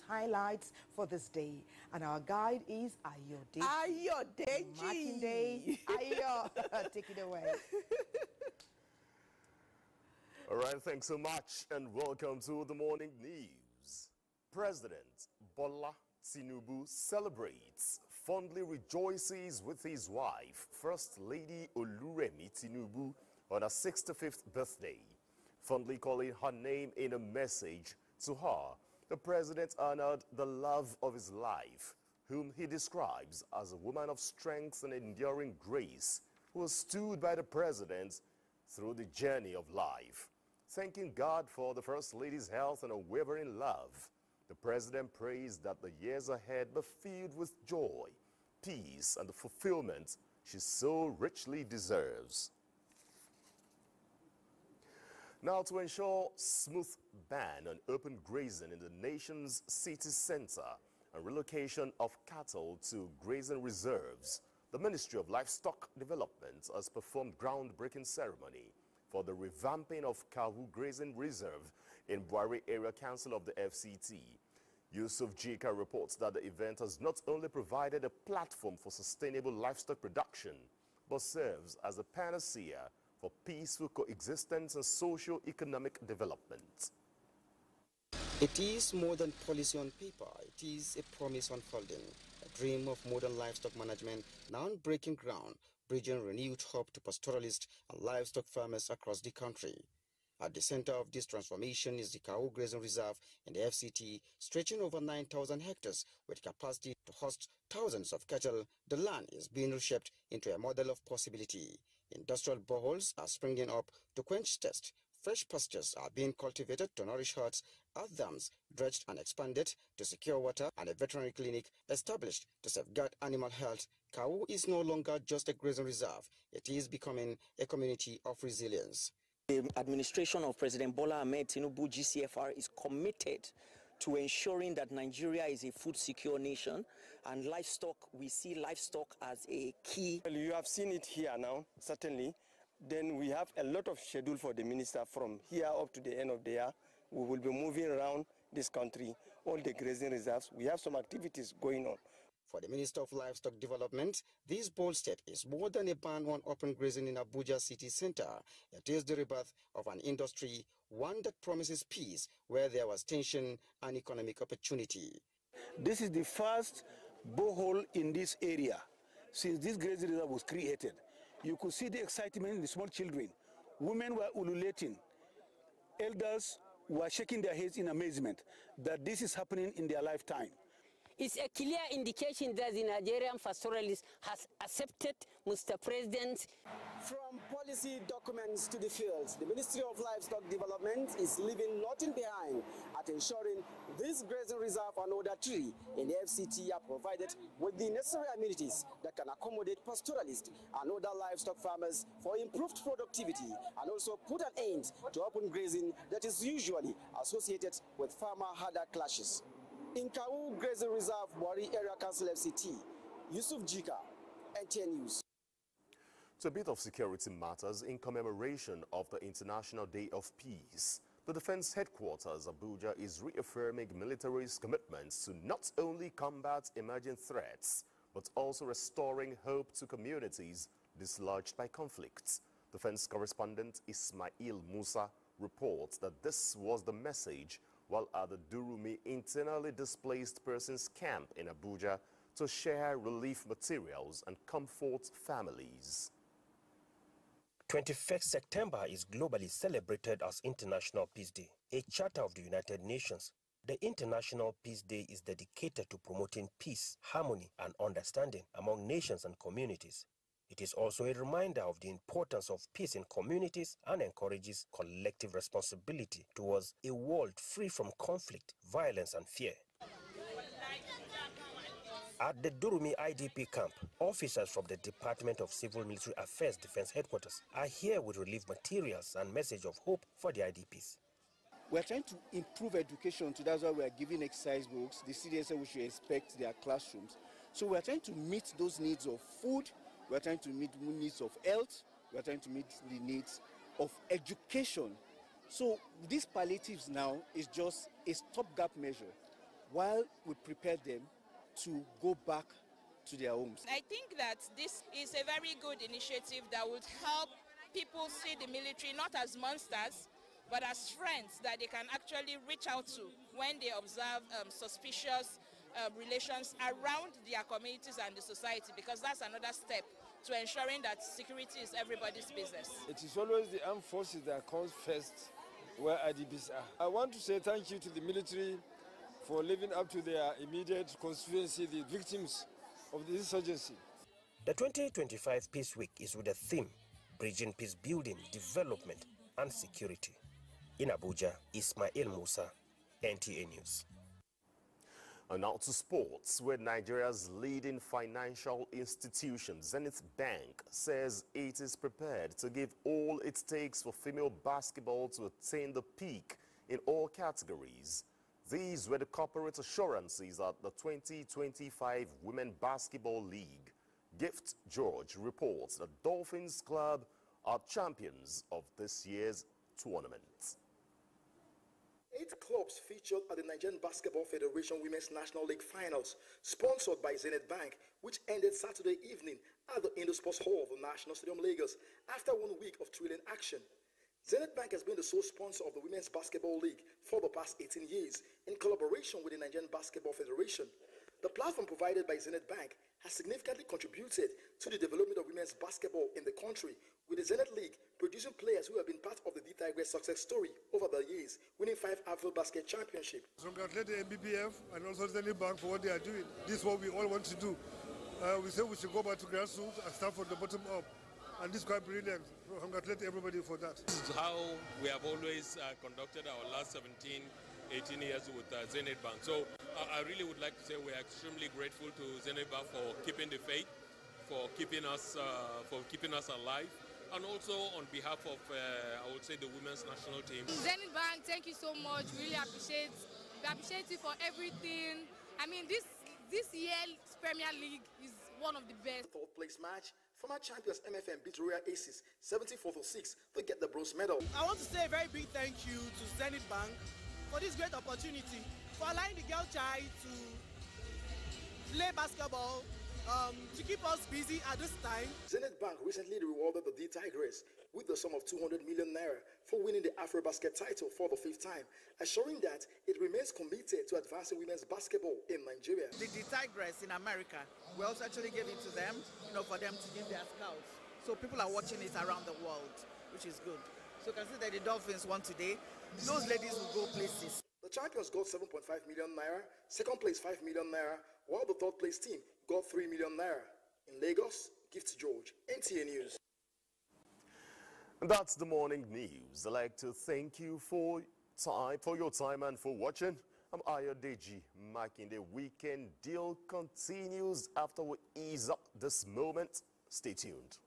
highlights for this day. And our guide is Ayodeji. Ayodeji. Ayo, take it away. All right, thanks so much and welcome to the morning news. President Bola Tinubu celebrates, fondly rejoices with his wife, First Lady Oluremi Tinubu, on her 65th birthday. Fondly calling her name in a message to her, the president honored the love of his life, whom he describes as a woman of strength and enduring grace, who has stood by the president through the journey of life. Thanking God for the First Lady's health and unwavering love, the president prays that the years ahead be filled with joy, peace, and the fulfillment she so richly deserves. Now, to ensure smooth ban on open grazing in the nation's city center and relocation of cattle to grazing reserves, the Ministry of Livestock Development has performed groundbreaking ceremony for the revamping of Kawu Grazing Reserve in Buari Area Council of the FCT. Yusuf Jika reports that the event has not only provided a platform for sustainable livestock production, but serves as a panacea for peaceful coexistence and socio-economic development. It is more than policy on paper. It is a promise unfolding, a dream of modern livestock management now breaking ground, bridging renewed hope to pastoralists and livestock farmers across the country. At the center of this transformation is the Kawu Grazing Reserve in the FCT, stretching over 9,000 hectares with capacity to host thousands of cattle. The land is being reshaped into a model of possibility. Industrial boreholes are springing up to quench thirst. Fresh pastures are being cultivated to nourish herds, earth dams dredged and expanded to secure water, and a veterinary clinic established to safeguard animal health. Kawu is no longer just a grazing reserve. It is becoming a community of resilience. The administration of President Bola Ahmed Tinubu GCFR is committed to ensuring that Nigeria is a food secure nation, and livestock, we see livestock as a key. Well, you have seen it here now, certainly. Then we have a lot of schedule for the minister from here up to the end of the year. We will be moving around this country, all the grazing reserves. We have some activities going on. For the Minister of Livestock Development, this bold step is more than a ban on open grazing in Abuja city center. It is the rebirth of an industry, one that promises peace where there was tension and economic opportunity. This is the first borehole in this area since this grazing reserve was created. You could see the excitement in the small children. Women were ululating. Elders were shaking their heads in amazement that this is happening in their lifetime. It's a clear indication that the Nigerian pastoralist has accepted Mr. President. From policy documents to the fields, the Ministry of Livestock Development is leaving nothing behind at ensuring this grazing reserve and other tree in the FCT are provided with the necessary amenities that can accommodate pastoralists and other livestock farmers for improved productivity and also put an end to open grazing that is usually associated with farmer-herder clashes. In Kawu Grazing Reserve, Buari Area Council FCT, Yusuf Jika, NTN News. To a bit of security matters, in commemoration of the International Day of Peace, the Defense Headquarters Abuja is reaffirming military's commitments to not only combat emerging threats, but also restoring hope to communities dislodged by conflicts. Defense correspondent Ismail Musa reports that this was the message while at the Durumi internally displaced persons camp in Abuja to share relief materials and comfort families. 21st September is globally celebrated as International Peace Day, a charter of the United Nations. The International Peace Day is dedicated to promoting peace, harmony, and understanding among nations and communities. It is also a reminder of the importance of peace in communities and encourages collective responsibility towards a world free from conflict, violence, and fear. At the Durumi IDP camp, officers from the Department of Civil Military Affairs Defense Headquarters are here with relief materials and message of hope for the IDPs. We're trying to improve education, so that's why we're giving exercise books. The CDS said we should expect their classrooms. So we're trying to meet those needs of food, we're trying to meet the needs of health, we're trying to meet the needs of education. So these palliatives now is just a stopgap measure. while we prepare them to go back to their homes. I think that this is a very good initiative that would help people see the military not as monsters, but as friends that they can actually reach out to when they observe suspicious relations around their communities and the society, because that's another step to ensuring that security is everybody's business. It is always the armed forces that comes first where IDPs are. I want to say thank you to the military for living up to their immediate constituency, the victims of the insurgency. The 2025 Peace Week is with a theme, bridging peace building, development and security. In Abuja, Ismail Musa, NTA News. And now to sports, where Nigeria's leading financial institution, Zenith Bank, says it is prepared to give all it takes for female basketball to attain the peak in all categories. These were the corporate assurances at the 2025 Women Basketball League. Gift George reports that Dolphins Club are champions of this year's tournament. 8 clubs featured at the Nigerian Basketball Federation Women's National League Finals, sponsored by Zenith Bank, which ended Saturday evening at the Indo Sports Hall of the National Stadium, Lagos, after 1 week of thrilling action. Zenith Bank has been the sole sponsor of the Women's Basketball League for the past 18 years, in collaboration with the Nigerian Basketball Federation. The platform provided by Zenith Bank has significantly contributed to the development of women's basketball in the country, with the Zenith League producing players who have been part of the D-Tigress success story over the years, winning 5 Afro Basket Championships. Congratulate the MBBF and also Zenith Bank for what they are doing. This is what we all want to do. We say we should go back to grassroots and start from the bottom up. And this is quite brilliant. Congratulate everybody for that. This is how we have always conducted our last 17, 18 years with Zenith Bank. So I really would like to say we are extremely grateful to Zenith Bank for keeping the faith, for keeping us alive, and also on behalf of, I would say, the women's national team. Zenith Bank, thank you so much. Really appreciate you for everything. I mean, this year's Premier League is one of the best. The 4th place match, former champions MFM beat Royal Aces 74-6 to get the bronze medal. I want to say a very big thank you to Zenith Bank for this great opportunity, for allowing the girl child to play basketball, to keep us busy at this time. Zenith Bank recently rewarded the D-Tigress with the sum of 200 million naira for winning the Afro Basket title for the 5th time, assuring that it remains committed to advancing women's basketball in Nigeria. The D-Tigress in America, we also actually gave it to them, for them to give their scouts. So people are watching it around the world, which is good. So you can see that the Dolphins won today. Those ladies will go places. The champions got 7.5 million naira, 2nd place 5 million naira, while the 3rd place team got 3 million naira. In Lagos, Gift George, NTA News. And that's the morning news. I'd like to thank you for your time and for watching. I'm Ayodeji Makinde. Weekend deal continues after we ease up this moment. Stay tuned.